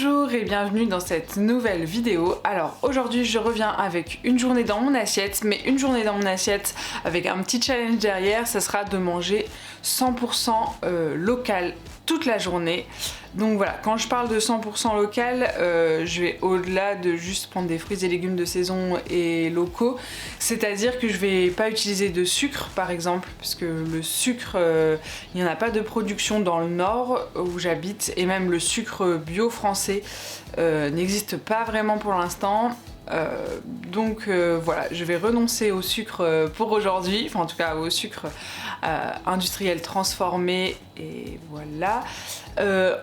Bonjour et bienvenue dans cette nouvelle vidéo. Alors aujourd'hui je reviens avec une journée dans mon assiette, mais une journée dans mon assiette avec un petit challenge derrière, ça sera de manger 100% local toute la journée. Donc voilà, quand je parle de 100% local, je vais au-delà de juste prendre des fruits et légumes de saison et locaux, c'est-à-dire que je vais pas utiliser de sucre par exemple, parce que le sucre, il n'y en a pas de production dans le nord où j'habite, et même le sucre bio français n'existe pas vraiment pour l'instant. Donc voilà, je vais renoncer au sucre pour aujourd'hui, enfin en tout cas au sucre industriel transformé, et voilà.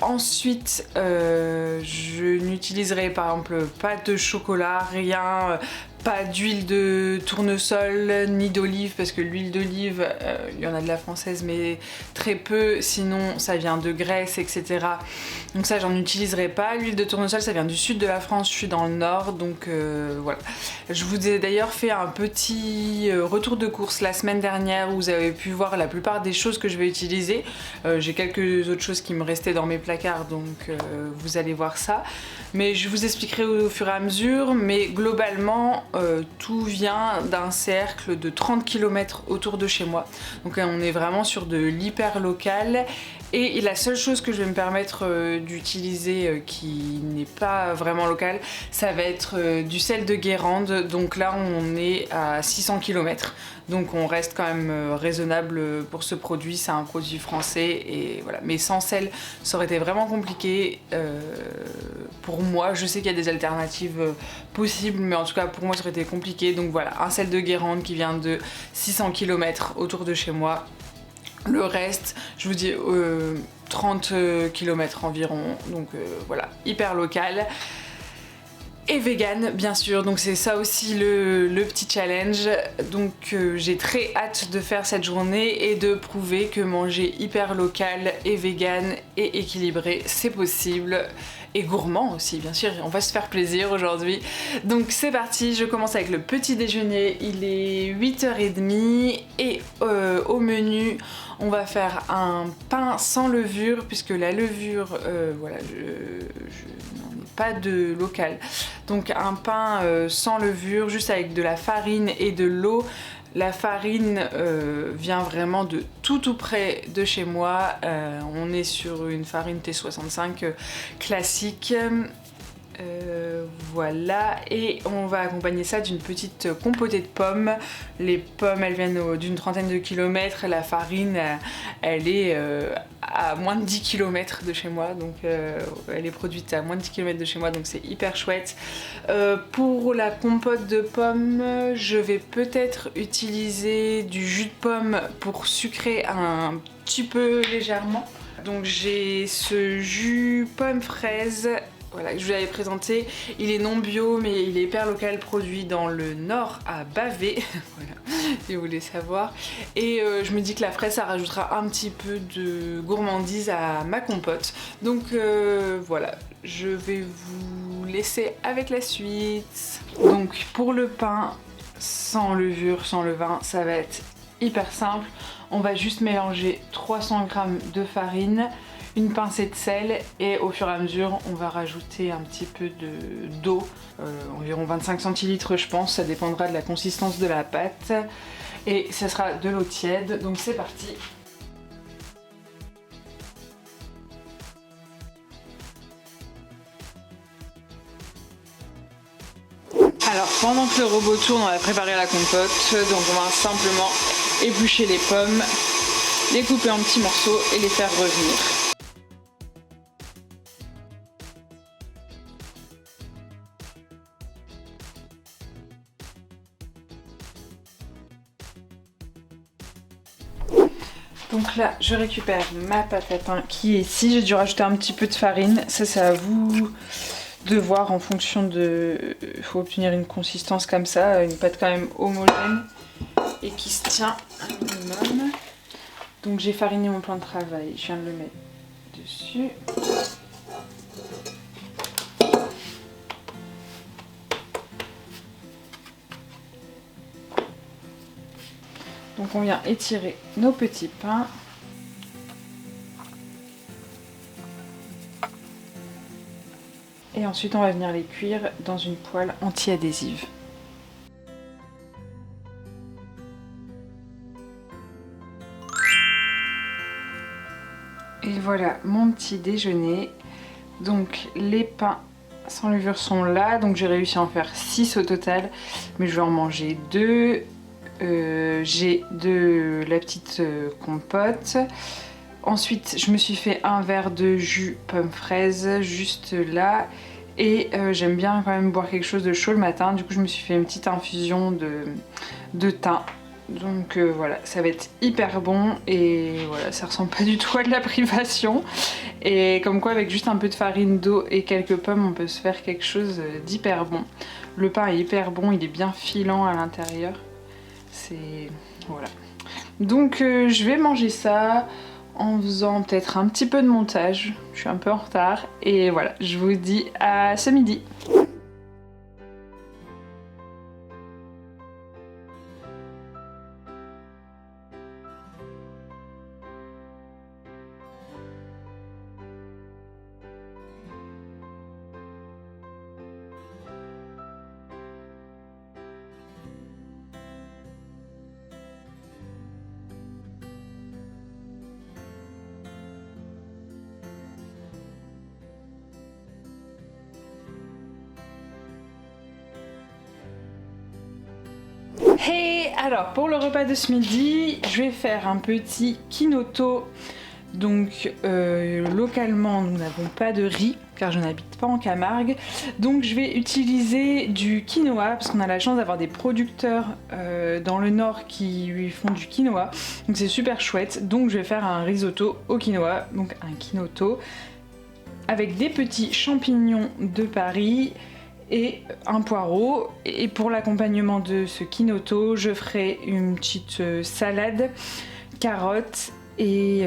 Ensuite, je n'utiliserai par exemple pas de chocolat, rien, pas d'huile de tournesol ni d'olive, parce que l'huile d'olive, il y en a de la française mais très peu, sinon ça vient de Grèce, etc. Donc ça j'en utiliserai pas. L'huile de tournesol ça vient du sud de la France, je suis dans le nord, donc voilà. Je vous ai d'ailleurs fait un petit retour de course la semaine dernière où vous avez pu voir la plupart des choses que je vais utiliser. J'ai quelques autres choses qui me restaient dans mes placards, donc vous allez voir ça. Mais je vous expliquerai au fur et à mesure, mais globalement tout vient d'un cercle de 30 km autour de chez moi. Donc on est vraiment sur de l'hyper local. Et la seule chose que je vais me permettre d'utiliser qui n'est pas vraiment local, ça va être du sel de Guérande. Donc là on est à 600 km. Donc on reste quand même raisonnable pour ce produit, c'est un produit français et voilà. Mais sans sel, ça aurait été vraiment compliqué pour moi. Je sais qu'il y a des alternatives possibles, mais en tout cas pour moi ça aurait été compliqué. Donc voilà, un sel de Guérande qui vient de 600 km autour de chez moi. Le reste, je vous dis 30 km environ, donc voilà, hyper local. Et vegan bien sûr, donc c'est ça aussi le petit challenge. Donc j'ai très hâte de faire cette journée et de prouver que manger hyper local et vegan et équilibré c'est possible. Et gourmand aussi bien sûr, on va se faire plaisir aujourd'hui. Donc c'est parti, je commence avec le petit déjeuner, il est 8h30 et au menu on va faire un pain sans levure, puisque la levure, voilà, je n'en ai pas de local. Donc un pain sans levure, juste avec de la farine et de l'eau. La farine vient vraiment de tout près de chez moi. On est sur une farine T65 classique. Voilà, et on va accompagner ça d'une petite compotée de pommes. Les pommes elles viennent d'une trentaine de kilomètres, la farine elle est à moins de 10 km de chez moi, donc elle est produite à moins de 10 km de chez moi, donc c'est hyper chouette. Pour la compote de pommes, je vais peut-être utiliser du jus de pomme pour sucrer un petit peu légèrement. Donc j'ai ce jus pomme fraise. Voilà, que je vous l'avais présenté, il est non bio mais il est hyper local, produit dans le nord à Bavay, voilà, si vous voulez savoir. Et je me dis que la fraise ça rajoutera un petit peu de gourmandise à ma compote. Donc voilà, je vais vous laisser avec la suite. Donc pour le pain, sans levure, sans levain, ça va être hyper simple. On va juste mélanger 300 g de farine, une pincée de sel, et au fur et à mesure on va rajouter un petit peu d'eau, environ 25 centilitres je pense, ça dépendra de la consistance de la pâte, et ça sera de l'eau tiède, donc c'est parti. Alors pendant que le robot tourne, on va préparer la compote, donc on va simplement éplucher les pommes, les couper en petits morceaux et les faire revenir. Donc là, je récupère ma pâte à pain qui est ici. J'ai dû rajouter un petit peu de farine. Ça, c'est à vous de voir en fonction de... Il faut obtenir une consistance comme ça, une pâte quand même homogène et qui se tient un minimum. Donc j'ai fariné mon plan de travail. Je viens de le mettre dessus. Donc on vient étirer nos petits pains. Et ensuite on va venir les cuire dans une poêle anti-adhésive. Et voilà mon petit déjeuner. Donc les pains sans levure sont là, donc j'ai réussi à en faire 6 au total, mais je vais en manger 2. J'ai de la petite compote. Ensuite je me suis fait un verre de jus pomme fraise juste là. Et j'aime bien quand même boire quelque chose de chaud le matin, du coup je me suis fait une petite infusion de thym. Donc voilà, ça va être hyper bon et voilà, ça ressemble pas du tout à de la privation. Et comme quoi avec juste un peu de farine, d'eau et quelques pommes, on peut se faire quelque chose d'hyper bon. Le pain est hyper bon, il est bien filant à l'intérieur. C'est... voilà. Donc je vais manger ça en faisant peut-être un petit peu de montage. Je suis un peu en retard et voilà, je vous dis à ce midi. Hey, alors pour le repas de ce midi, je vais faire un petit quinoto. Donc localement, nous n'avons pas de riz car je n'habite pas en Camargue. Donc je vais utiliser du quinoa parce qu'on a la chance d'avoir des producteurs dans le nord qui lui font du quinoa. Donc c'est super chouette. Donc je vais faire un risotto au quinoa, donc un quinoto avec des petits champignons de Paris et un poireau. Et pour l'accompagnement de ce quinoto, je ferai une petite salade, carottes et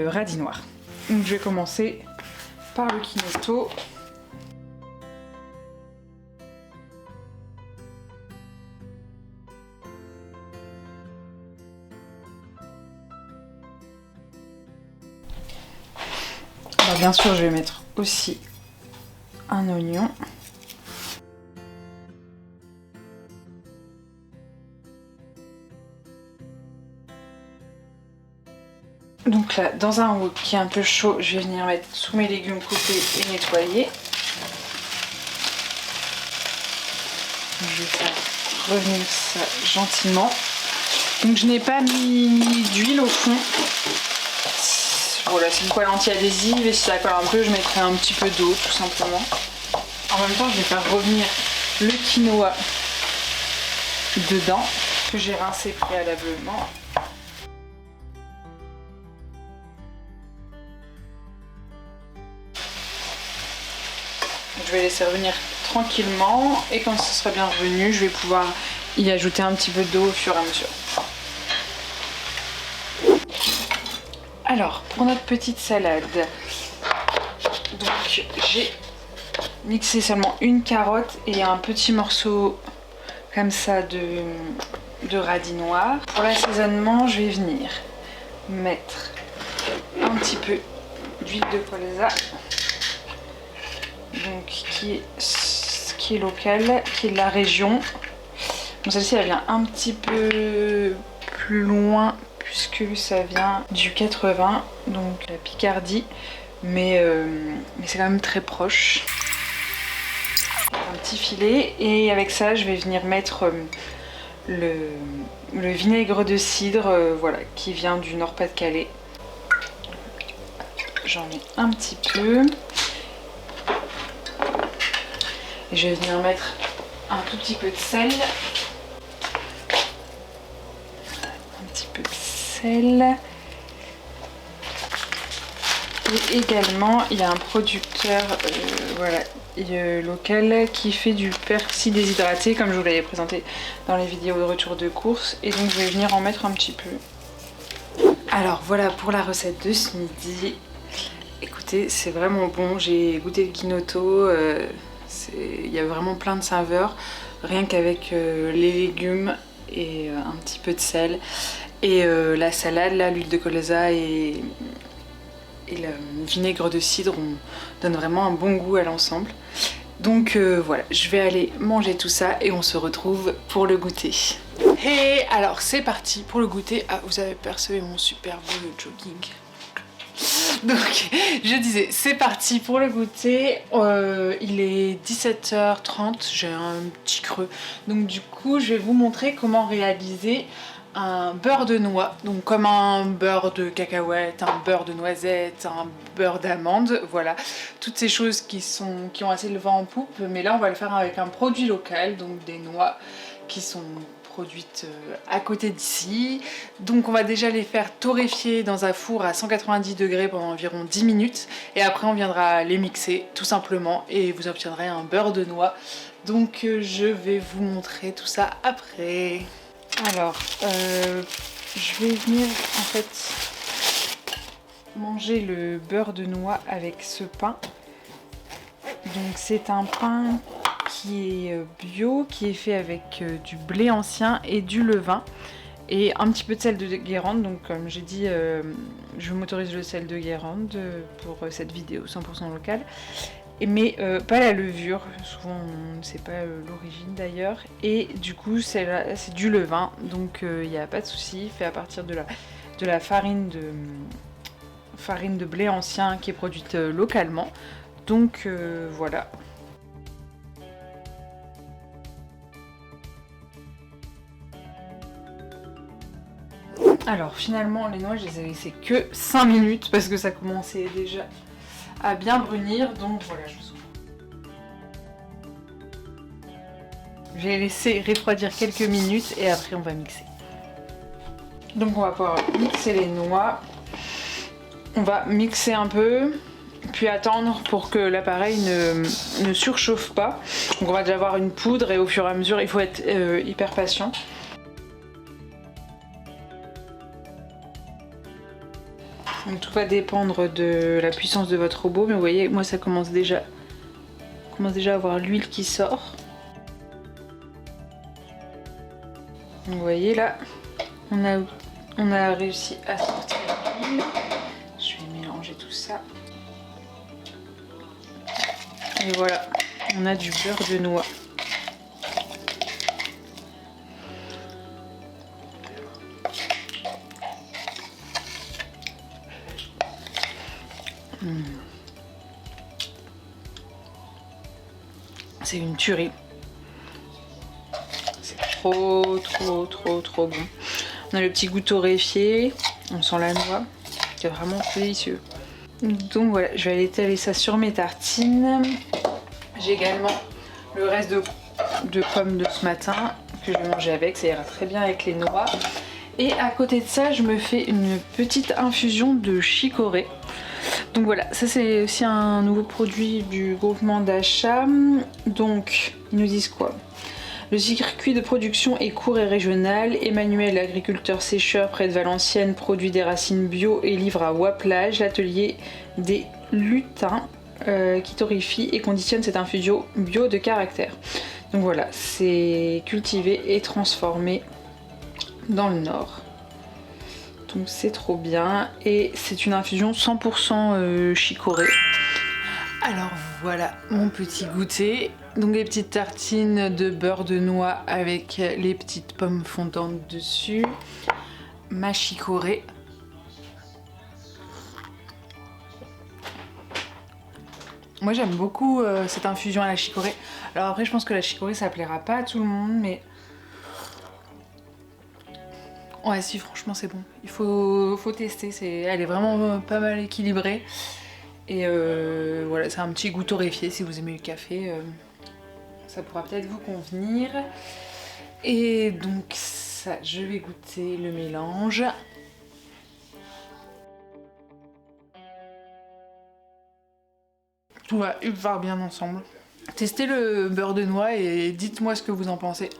radis noirs. Donc je vais commencer par le quinoto. Alors bien sûr, je vais mettre aussi un oignon. Donc là, dans un wok qui est un peu chaud, je vais venir mettre tous mes légumes coupés et nettoyés. Je vais faire revenir ça gentiment. Donc je n'ai pas mis d'huile au fond. Voilà, c'est une poêle anti-adhésive et si ça colle un peu, je mettrai un petit peu d'eau tout simplement. En même temps, je vais faire revenir le quinoa dedans, que j'ai rincé préalablement. Je vais laisser revenir tranquillement et quand ce sera bien revenu, je vais pouvoir y ajouter un petit peu d'eau au fur et à mesure. Alors, pour notre petite salade, donc j'ai mixé seulement une carotte et un petit morceau comme ça de radis noir. Pour l'assaisonnement, je vais venir mettre un petit peu d'huile de colza. Donc qui est locale, qui est de la région. Bon, celle-ci elle vient un petit peu plus loin puisque ça vient du 80, donc la Picardie, mais c'est quand même très proche. Un petit filet et avec ça je vais venir mettre le vinaigre de cidre voilà, qui vient du Nord-Pas-de-Calais. J'en mets un petit peu. Et je vais venir mettre un tout petit peu de sel. Un petit peu de sel. Et également, il y a un producteur voilà, local qui fait du persil déshydraté, comme je vous l'avais présenté dans les vidéos de retour de course. Et donc, je vais venir en mettre un petit peu. Alors, voilà pour la recette de ce midi. Écoutez, c'est vraiment bon. J'ai goûté le quinoto. Il y a vraiment plein de saveurs, rien qu'avec les légumes et un petit peu de sel. Et la salade, là, l'huile de colza et le vinaigre de cidre, on donne vraiment un bon goût à l'ensemble. Donc voilà, je vais aller manger tout ça et on se retrouve pour le goûter. Et alors c'est parti pour le goûter. Ah, vous avez perçu mon super beau jogging. Donc je disais c'est parti pour le goûter. Il est 17h30, j'ai un petit creux. Donc du coup je vais vous montrer comment réaliser un beurre de noix. Donc comme un beurre de cacahuète, un beurre de noisette, un beurre d'amande. Voilà, toutes ces choses qui ont assez le vent en poupe. Mais là on va le faire avec un produit local, donc des noix qui sont produites à côté d'ici. Donc on va déjà les faire torréfier dans un four à 190 degrés pendant environ 10 minutes et après on viendra les mixer tout simplement et vous obtiendrez un beurre de noix. Donc je vais vous montrer tout ça après. Alors je vais venir en fait manger le beurre de noix avec ce pain. Donc c'est un pain qui est bio, qui est fait avec du blé ancien et du levain et un petit peu de sel de Guérande. Donc comme j'ai dit, je m'autorise le sel de Guérande pour cette vidéo 100% locale, mais pas la levure, souvent on ne sait pas l'origine d'ailleurs, et du coup c'est du levain, donc il n'y a pas de souci, fait à partir de la farine de blé ancien qui est produite localement. Donc voilà. Alors finalement les noix je les ai laissées que 5 minutes parce que ça commençait déjà à bien brunir, donc voilà, je vous ouvre. Je vais laisser refroidir quelques minutes et après on va mixer. Donc on va pouvoir mixer les noix. On va mixer un peu, puis attendre pour que l'appareil ne surchauffe pas. Donc on va déjà avoir une poudre et au fur et à mesure il faut être hyper patient. Donc tout va dépendre de la puissance de votre robot, mais vous voyez, moi ça commence déjà à avoir l'huile qui sort. Donc vous voyez là, on a réussi à sortir l'huile. Je vais mélanger tout ça. Et voilà, on a du beurre de noix. C'est une tuerie. C'est trop bon. On a le petit goût torréfié, on sent la noix, c'est vraiment délicieux. Donc voilà, je vais aller étaler ça sur mes tartines. J'ai également le reste de pommes de ce matin que je vais manger avec, ça ira très bien avec les noix. Et à côté de ça, je me fais une petite infusion de chicorée. Donc voilà, ça c'est aussi un nouveau produit du groupement d'achat. Donc, ils nous disent quoi? Le circuit de production est court et régional. Emmanuel, agriculteur sécheur près de Valenciennes, produit des racines bio et livre à Waplage, l'atelier des lutins qui torréfie et conditionne cette infusion bio de caractère. Donc voilà, c'est cultivé et transformé dans le Nord. Donc c'est trop bien et c'est une infusion 100% chicorée. Alors voilà mon petit goûter. Donc les petites tartines de beurre de noix avec les petites pommes fondantes dessus. Ma chicorée. Moi j'aime beaucoup cette infusion à la chicorée. Alors après je pense que la chicorée ça plaira pas à tout le monde, mais ouais si franchement c'est bon. Il faut tester, elle est vraiment pas mal équilibrée. Et voilà, c'est un petit goût torréfié si vous aimez le café. Ça pourra peut-être vous convenir. Et donc ça, je vais goûter le mélange. Tout va hyper bien ensemble. Testez le beurre de noix et dites-moi ce que vous en pensez.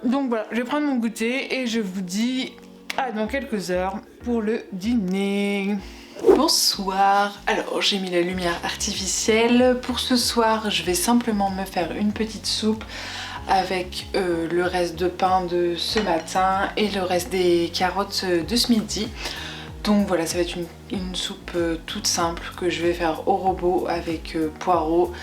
Donc voilà, je vais prendre mon goûter et je vous dis à dans quelques heures pour le dîner. Bonsoir, alors j'ai mis la lumière artificielle. Pour ce soir, je vais simplement me faire une petite soupe avec le reste de pain de ce matin et le reste des carottes de ce midi. Donc voilà, ça va être une soupe toute simple que je vais faire au robot avec poireaux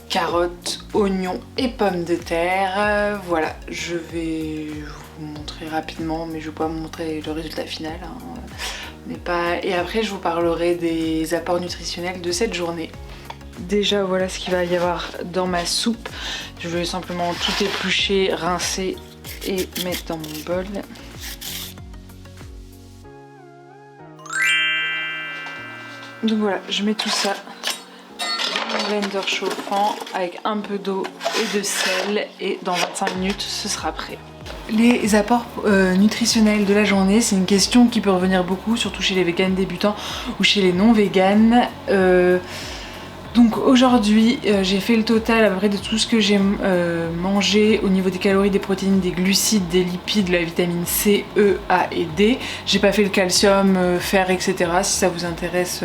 carottes, oignons et pommes de terre. Voilà, je vais vous montrer rapidement, mais je ne vais pas vous montrer le résultat final. Et après, je vous parlerai des apports nutritionnels de cette journée. Déjà, voilà ce qu'il va y avoir dans ma soupe. Je vais simplement tout éplucher, rincer et mettre dans mon bol. Donc voilà, je mets tout ça dans un blender chauffant avec un peu d'eau et de sel et dans 25 minutes ce sera prêt. Les apports nutritionnels de la journée, c'est une question qui peut revenir beaucoup, surtout chez les véganes débutants ou chez les non véganes. Donc aujourd'hui j'ai fait le total à peu près de tout ce que j'ai mangé au niveau des calories, des protéines, des glucides, des lipides, la vitamine C, E, A et D. J'ai pas fait le calcium, fer, etc. Si ça vous intéresse,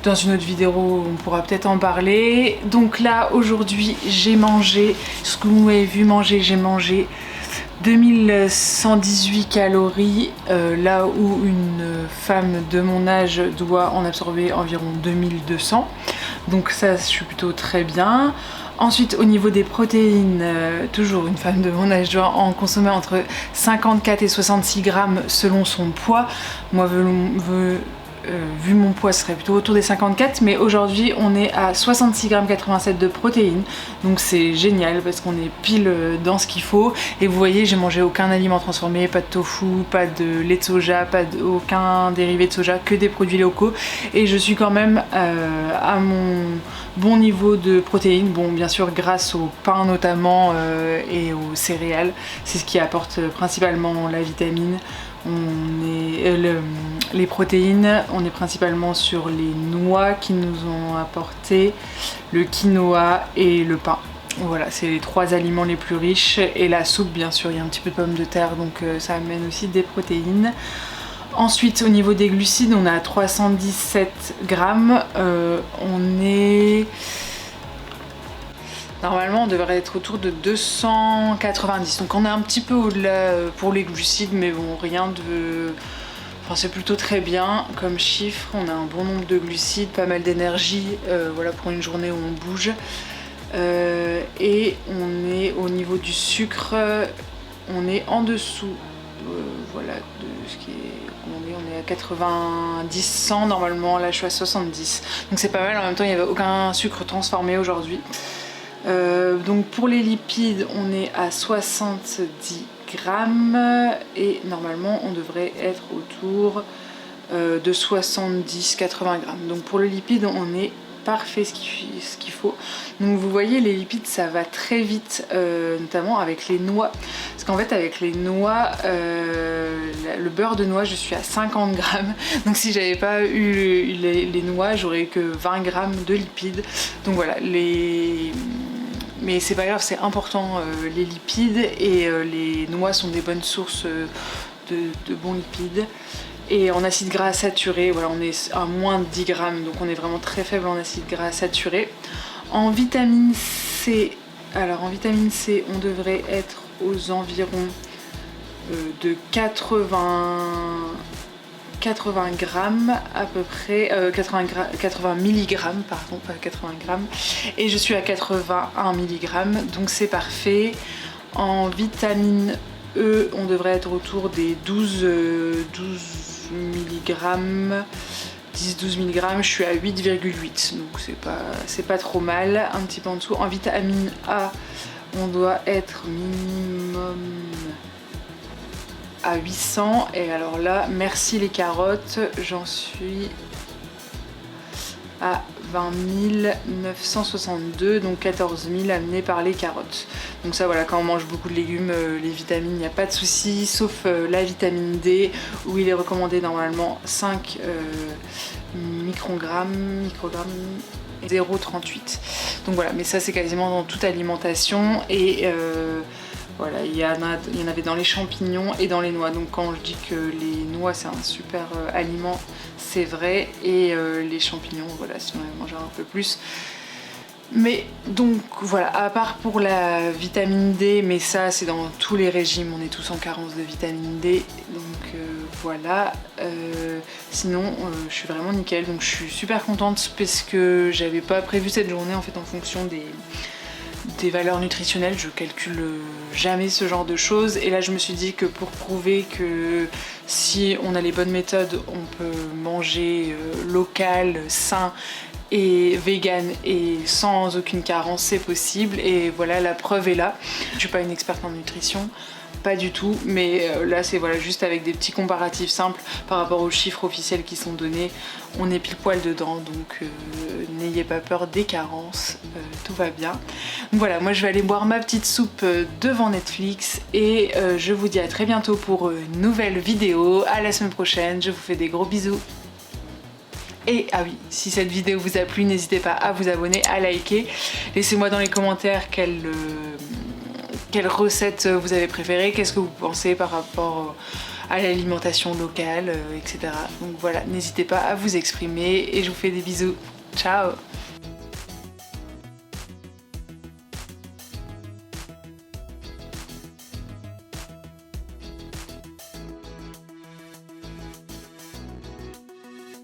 dans une autre vidéo on pourra peut-être en parler. Donc là aujourd'hui j'ai mangé, ce que vous m'avez vu manger, j'ai mangé 2118 calories, là où une femme de mon âge doit en absorber environ 2200. Donc ça, je suis plutôt très bien. Ensuite, au niveau des protéines, toujours une femme de mon âge doit en consommer entre 54 et 66 grammes selon son poids. Moi, vu mon poids, ce serait plutôt autour des 54, mais aujourd'hui on est à 66,87 g de protéines, donc c'est génial parce qu'on est pile dans ce qu'il faut. Et vous voyez, j'ai mangé aucun aliment transformé, pas de tofu, pas de lait de soja, aucun dérivé de soja, que des produits locaux, et je suis quand même à mon bon niveau de protéines. Bon, bien sûr grâce au pain notamment et aux céréales, c'est ce qui apporte principalement la vitamine. Les protéines, on est principalement sur les noix qui nous ont apporté, le quinoa et le pain. Voilà, c'est les trois aliments les plus riches. Et la soupe, bien sûr, il y a un petit peu de pommes de terre, donc ça amène aussi des protéines. Ensuite, au niveau des glucides, on est à 317 grammes. Normalement on devrait être autour de 290, donc on est un petit peu au-delà pour les glucides, mais bon, rien de... Enfin, c'est plutôt très bien comme chiffre. On a un bon nombre de glucides, pas mal d'énergie, voilà, pour une journée où on bouge. Et on est au niveau du sucre, on est en dessous, voilà, de ce qui est... On est à 90, 100 normalement, là je suis à 70, donc c'est pas mal. En même temps il n'y avait aucun sucre transformé aujourd'hui. Donc pour les lipides on est à 70 grammes et normalement on devrait être autour de 70-80 grammes. Donc pour le lipide on est parfait, ce qu'il faut. Donc vous voyez, les lipides ça va très vite, notamment avec les noix, parce qu'en fait avec les noix, le beurre de noix je suis à 50 grammes, donc si j'avais pas eu les noix j'aurais que 20 grammes de lipides. Donc voilà, mais c'est pas grave, c'est important, les lipides, et les noix sont des bonnes sources de bons lipides. Et en acides gras saturés, voilà, on est à moins de 10 grammes, donc on est vraiment très faible en acides gras saturés. En vitamine C, alors en vitamine C, on devrait être aux environs de 80 grammes à peu près, 80 mg, pardon, pas 80 grammes, et je suis à 81 mg, donc c'est parfait. En vitamine E, on devrait être autour des 12 mg, 10-12 mg, je suis à 8,8, donc c'est pas trop mal, un petit peu en dessous. En vitamine A, on doit être minimum à 800, et alors là, merci les carottes, j'en suis à 20 962, donc 14 000 amenés par les carottes. Donc ça voilà, quand on mange beaucoup de légumes, les vitamines, il n'y a pas de souci, sauf la vitamine D, où il est recommandé normalement 5 microgrammes 0,38. Donc voilà, mais ça c'est quasiment dans toute alimentation, et voilà, il y en avait dans les champignons et dans les noix. Donc quand je dis que les noix c'est un super aliment, c'est vrai. Et les champignons, voilà, si on avait mangé un peu plus. Mais donc voilà, à part pour la vitamine D, mais ça c'est dans tous les régimes, on est tous en carence de vitamine D, donc voilà. Sinon je suis vraiment nickel, donc je suis super contente parce que j'avais pas prévu cette journée en fait en fonction des valeurs nutritionnelles, je calcule jamais ce genre de choses, et là je me suis dit que pour prouver que si on a les bonnes méthodes on peut manger local, sain et vegan et sans aucune carence, c'est possible, et voilà, la preuve est là. Je suis pas une experte en nutrition, pas du tout, mais là c'est voilà, juste avec des petits comparatifs simples par rapport aux chiffres officiels qui sont donnés, on est pile poil dedans, donc n'ayez pas peur des carences, tout va bien. Donc voilà, moi je vais aller boire ma petite soupe devant Netflix, et je vous dis à très bientôt pour une nouvelle vidéo, à la semaine prochaine, je vous fais des gros bisous. Et ah oui, si cette vidéo vous a plu, n'hésitez pas à vous abonner, à liker. Laissez-moi dans les commentaires quelle recette vous avez préférée, qu'est-ce que vous pensez par rapport à l'alimentation locale, etc. Donc voilà, n'hésitez pas à vous exprimer, et je vous fais des bisous. Ciao!